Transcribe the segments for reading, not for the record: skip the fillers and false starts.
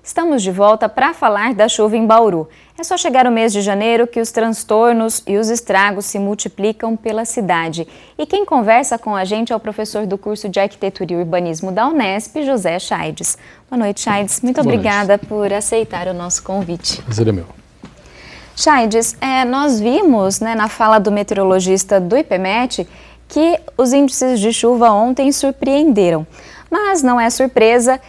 Estamos de volta para falar da chuva em Bauru. É só chegar o mês de janeiro que os transtornos e os estragos se multiplicam pela cidade. E quem conversa com a gente é o professor do curso de Arquitetura e Urbanismo da Unesp, José Chaides. Boa noite, Chaides. Muito obrigada por aceitar o nosso convite. Prazer é meu. Chaides, nós vimos na fala do meteorologista do IPMET que os índices de chuva ontem surpreenderam. Mas não é surpresa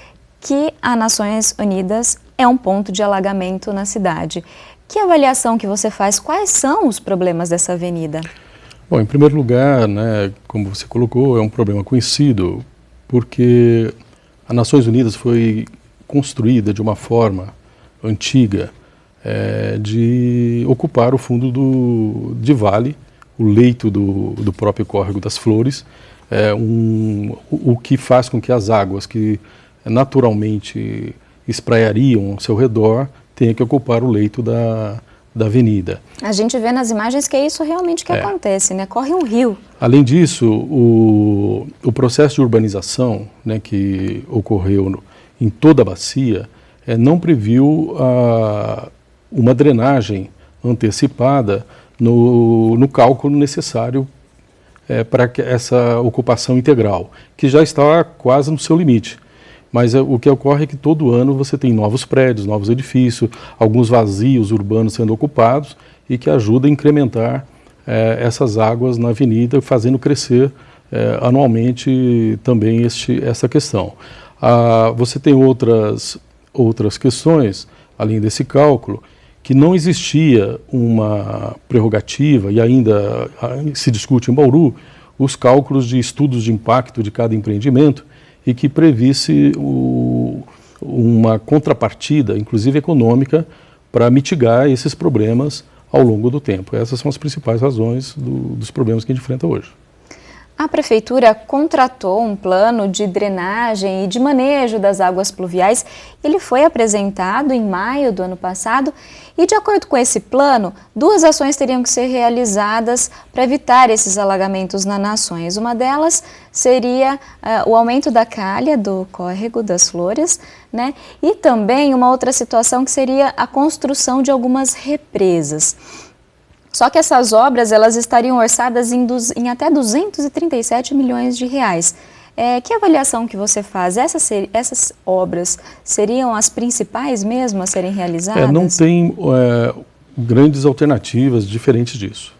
que a Nações Unidas é um ponto de alagamento na cidade. Que avaliação que você faz? Quais são os problemas dessa avenida? Bom, em primeiro lugar, como você colocou, é um problema conhecido, porque a Nações Unidas foi construída de uma forma antiga de ocupar o fundo de vale, o leito do próprio Córrego das Flores, o que faz com que as águas que naturalmente espraiariam ao seu redor tenha que ocupar o leito da avenida. A gente vê nas imagens que é isso realmente que acontece, corre um rio. Além disso, o processo de urbanização que ocorreu em toda a bacia não previu uma drenagem antecipada no cálculo necessário para essa ocupação integral, que já está quase no seu limite. Mas o que ocorre é que todo ano você tem novos prédios, novos edifícios, alguns vazios urbanos sendo ocupados e que ajudam a incrementar essas águas na avenida, fazendo crescer anualmente também essa questão. Você tem outras questões, além desse cálculo, que não existia uma prerrogativa, e ainda se discute em Bauru, os cálculos de estudos de impacto de cada empreendimento, e que previsse uma contrapartida, inclusive econômica, para mitigar esses problemas ao longo do tempo. Essas são as principais razões dos problemas que a gente enfrenta hoje. A Prefeitura contratou um plano de drenagem e de manejo das águas pluviais. Ele foi apresentado em maio do ano passado e, de acordo com esse plano, 2 ações teriam que ser realizadas para evitar esses alagamentos nas Nações. Uma delas seria o aumento da calha do Córrego das Flores, e também uma outra situação que seria a construção de algumas represas. Só que essas obras elas estariam orçadas em até 237 milhões de reais. Que avaliação que você faz? Essas obras seriam as principais mesmo a serem realizadas? Não tem grandes alternativas diferentes disso,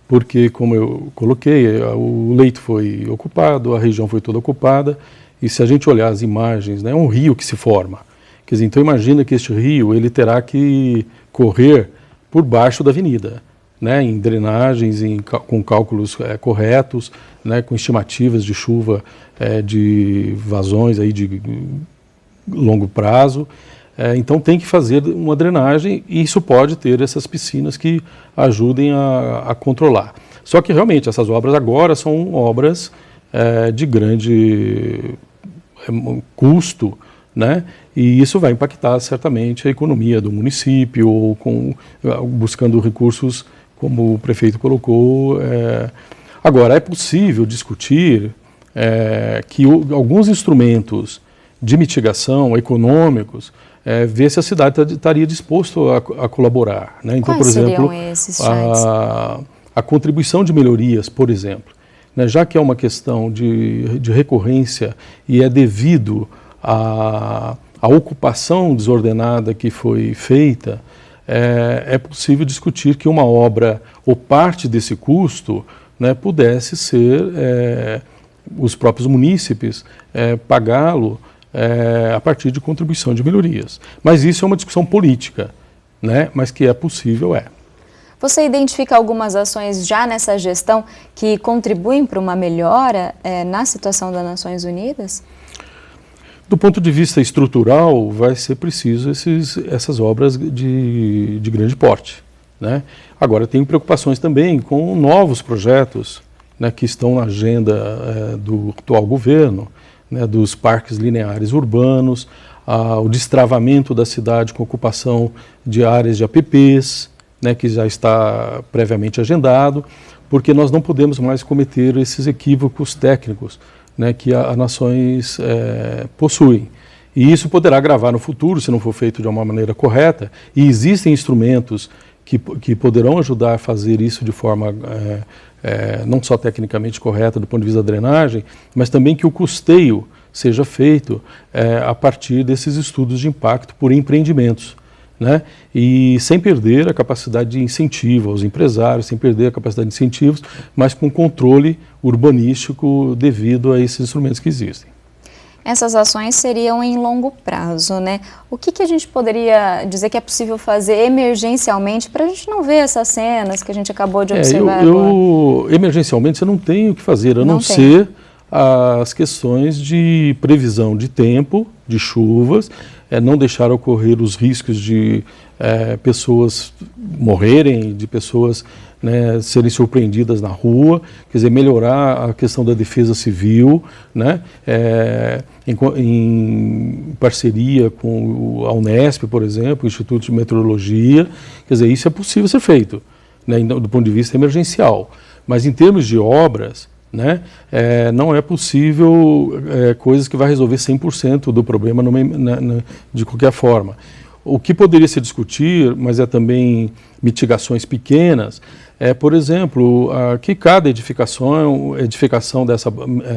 Porque, como eu coloquei, o leito foi ocupado, a região foi toda ocupada, e se a gente olhar as imagens, é um rio que se forma. Quer dizer, então imagina que este rio ele terá que correr por baixo da avenida, em drenagens, com cálculos corretos, com estimativas de chuva, de vazões aí de longo prazo. Então tem que fazer uma drenagem e isso pode ter essas piscinas que ajudem a controlar. Só que realmente essas obras agora são obras de grande custo, e isso vai impactar certamente a economia do município, ou buscando recursos, como o prefeito colocou. Agora, é possível discutir que alguns instrumentos de mitigação econômicos, ver se a cidade estaria disposto a colaborar. Então, Quais por exemplo, seriam esses, a contribuição de melhorias, por exemplo, já que é uma questão de recorrência e é devido a ocupação desordenada que foi feita, é possível discutir que uma obra ou parte desse custo pudesse ser os próprios munícipes pagá-lo a partir de contribuição de melhorias. Mas isso é uma discussão política, mas que é possível. Você identifica algumas ações já nessa gestão que contribuem para uma melhora na situação das Nações Unidas? Do ponto de vista estrutural, vai ser preciso essas obras de grande porte. Agora, tenho preocupações também com novos projetos que estão na agenda do atual governo, dos parques lineares urbanos, o destravamento da cidade com ocupação de áreas de APPs, que já está previamente agendado, porque nós não podemos mais cometer esses equívocos técnicos que as nações possuem. E isso poderá agravar no futuro, se não for feito de uma maneira correta. E existem instrumentos que poderão ajudar a fazer isso de forma não só tecnicamente correta do ponto de vista da drenagem, mas também que o custeio seja feito a partir desses estudos de impacto por empreendimentos, né? E sem perder a capacidade de incentivo aos empresários, sem perder a capacidade de incentivos, mas com controle urbanístico devido a esses instrumentos que existem. Essas ações seriam em longo prazo, né? O que a gente poderia dizer que é possível fazer emergencialmente para a gente não ver essas cenas que a gente acabou de observar agora? Emergencialmente você não tem o que fazer, a não ser as questões de previsão de tempo, de chuvas, não deixar ocorrer os riscos de pessoas morrerem, de pessoas serem surpreendidas na rua, quer dizer, melhorar a questão da defesa civil, né, em parceria com a Unesp, por exemplo, o Instituto de Meteorologia, quer dizer, isso é possível ser feito, né, do ponto de vista emergencial. Mas em termos de obras, né, não é possível coisas que vai resolver 100% do problema de qualquer forma. O que poderia se discutir, mas é também mitigações pequenas, por exemplo, que cada edificação dessa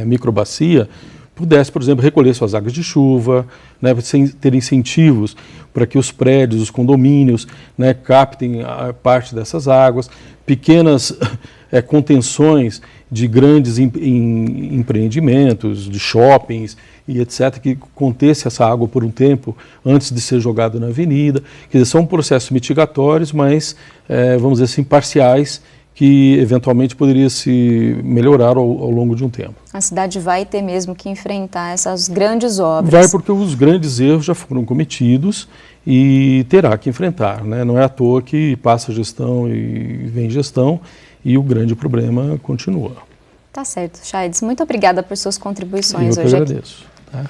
microbacia pudesse, por exemplo, recolher suas águas de chuva, né, sem ter incentivos para que os prédios, os condomínios, né, captem a parte dessas águas, pequenas contenções de grandes empreendimentos, de shoppings e etc., que contesse essa água por um tempo antes de ser jogada na avenida. Quer dizer, são processos mitigatórios, mas, vamos dizer assim, parciais, que eventualmente poderia se melhorar ao longo de um tempo. A cidade vai ter mesmo que enfrentar essas grandes obras. Vai, porque os grandes erros já foram cometidos e terá que enfrentar, né? Não é à toa que passa gestão e vem gestão e o grande problema continua. Tá certo, Chaides. Muito obrigada por suas contribuições hoje aqui. Eu que agradeço. Tá?